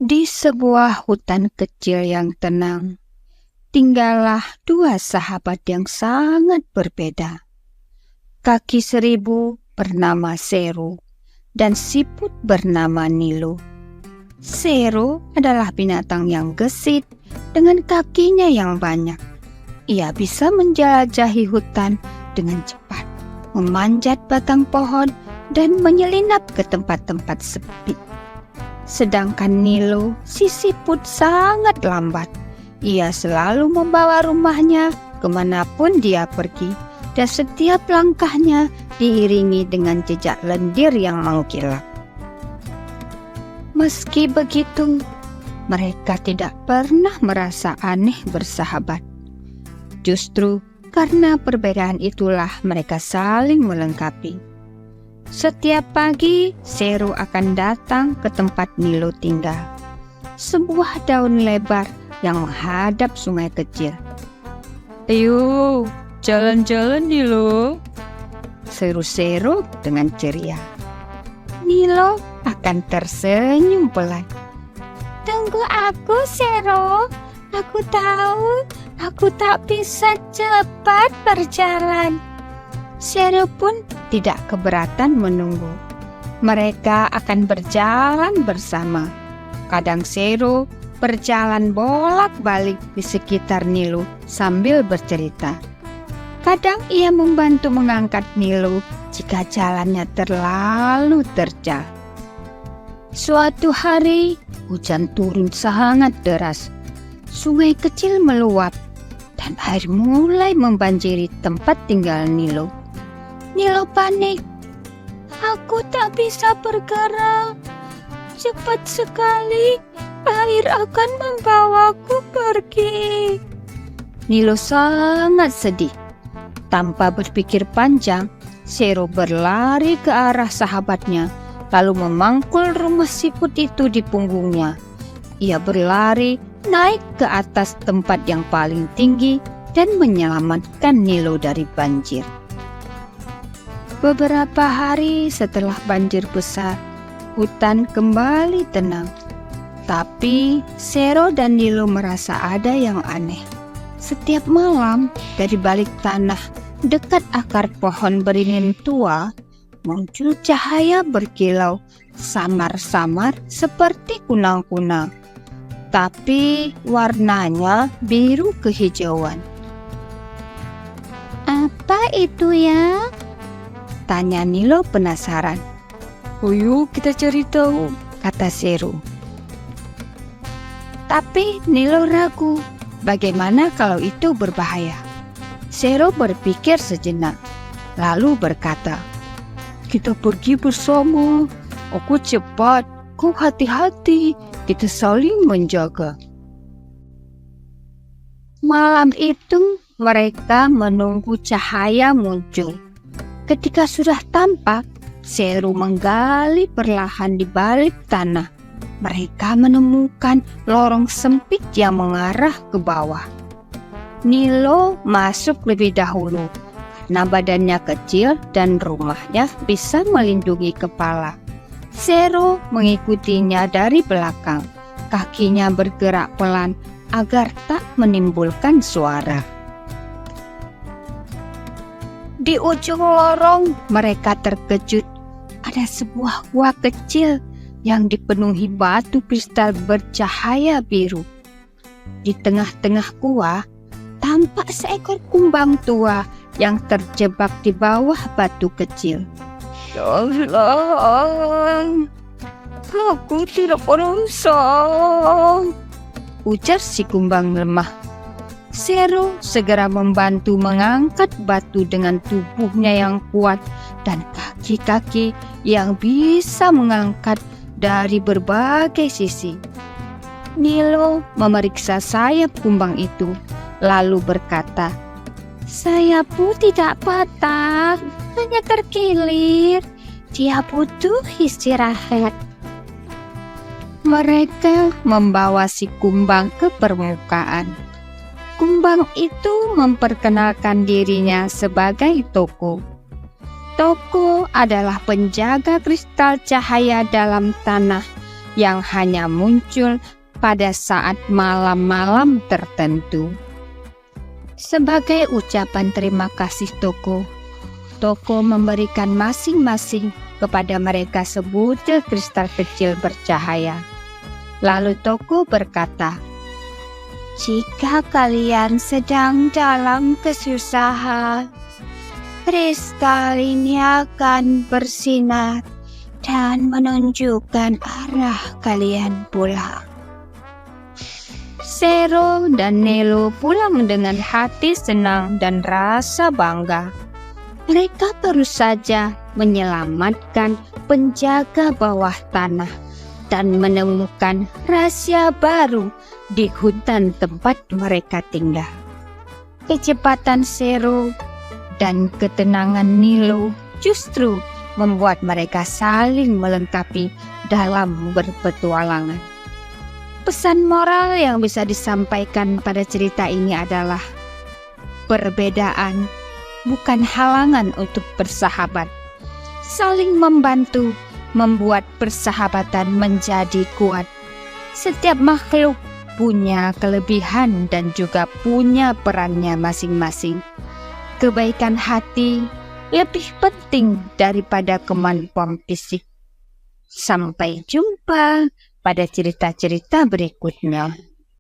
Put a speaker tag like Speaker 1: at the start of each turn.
Speaker 1: Di sebuah hutan kecil yang tenang, tinggallah dua sahabat yang sangat berbeda. Kaki seribu bernama Seru dan siput bernama Nilo. Seru adalah binatang yang gesit dengan kakinya yang banyak. Ia bisa menjelajahi hutan dengan cepat, memanjat batang pohon, dan menyelinap ke tempat-tempat sepi. Sedangkan Nilo, si siput, sangat lambat. Ia selalu membawa rumahnya kemanapun dia pergi, dan setiap langkahnya diiringi dengan jejak lendir yang mengkilap. Meski begitu, mereka tidak pernah merasa aneh bersahabat. Justru karena perbedaan itulah mereka saling melengkapi. Setiap pagi, Seru akan datang ke tempat Nilo tinggal. Sebuah daun lebar yang menghadap sungai kecil. "Ayo, jalan-jalan Nilo," seru Seru dengan ceria. Nilo akan tersenyum pelan. "Tunggu aku, Seru. Aku tahu aku tak bisa cepat berjalan." Seru pun tidak keberatan menunggu. Mereka akan berjalan bersama. Kadang Seru berjalan bolak-balik di sekitar Nilo sambil bercerita. Kadang ia membantu mengangkat Nilo jika jalannya terlalu terjal. Suatu hari, hujan turun sangat deras. Sungai kecil meluap dan air mulai membanjiri tempat tinggal Nilo. Nilo panik. "Aku tak bisa bergerak. Cepat sekali, air akan membawaku pergi." Nilo sangat sedih. Tanpa berpikir panjang, Seru berlari ke arah sahabatnya, lalu memangkul rumah siput itu di punggungnya. Ia berlari naik ke atas tempat yang paling tinggi dan menyelamatkan Nilo dari banjir. Beberapa hari setelah banjir besar, hutan kembali tenang. Tapi Seru dan Nilo merasa ada yang aneh. Setiap malam, dari balik tanah dekat akar pohon beringin tua, muncul cahaya berkilau, samar-samar seperti kunang-kunang. Tapi warnanya biru kehijauan. "Apa itu ya?" tanya Nilo penasaran. "Ayo kita cari tahu," kata Seru. Tapi Nilo ragu. Bagaimana kalau itu berbahaya? Seru berpikir sejenak, lalu berkata, "Kita pergi bersama. Aku cepat, kau hati-hati. Kita saling menjaga." Malam itu mereka menunggu cahaya muncul. Ketika sudah tampak, Seru menggali perlahan di balik tanah. Mereka menemukan lorong sempit yang mengarah ke bawah. Nilo masuk lebih dahulu karena badannya kecil dan rumahnya bisa melindungi kepala. Seru mengikutinya dari belakang. Kakinya bergerak pelan agar tak menimbulkan suara. Di ujung lorong, mereka terkejut. Ada sebuah gua kecil yang dipenuhi batu kristal bercahaya biru. Di tengah-tengah gua, tampak seekor kumbang tua yang terjebak di bawah batu kecil. "Tolong, aku tidak berusaha," ujar si kumbang lemah. Seru segera membantu mengangkat batu dengan tubuhnya yang kuat dan kaki-kaki yang bisa mengangkat dari berbagai sisi. Nilo memeriksa sayap kumbang itu, lalu berkata, "Sayapku tidak patah, hanya terkilir. Dia butuh istirahat." Mereka membawa si kumbang ke permukaan. Kumbang itu memperkenalkan dirinya sebagai Toko. Toko adalah penjaga kristal cahaya dalam tanah yang hanya muncul pada saat malam-malam tertentu. Sebagai ucapan terima kasih Toko memberikan masing-masing kepada mereka sebutir kristal kecil bercahaya. Lalu Toko berkata, "Jika kalian sedang dalam kesusahan, kristal ini akan bersinar dan menunjukkan arah kalian pulang." Zero dan Nelo pulang dengan hati senang dan rasa bangga. Mereka baru saja menyelamatkan penjaga bawah tanah dan menemukan rahasia baru di hutan tempat mereka tinggal. Kecepatan Zero dan ketenangan Nilo justru membuat mereka saling melengkapi dalam berpetualangan. Pesan moral yang bisa disampaikan pada cerita ini adalah perbedaan bukan halangan untuk bersahabat. Saling membantu membuat persahabatan menjadi kuat. Setiap makhluk punya kelebihan dan juga punya perannya masing-masing. Kebaikan hati lebih penting daripada kemampuan fisik. Sampai jumpa pada cerita-cerita berikutnya.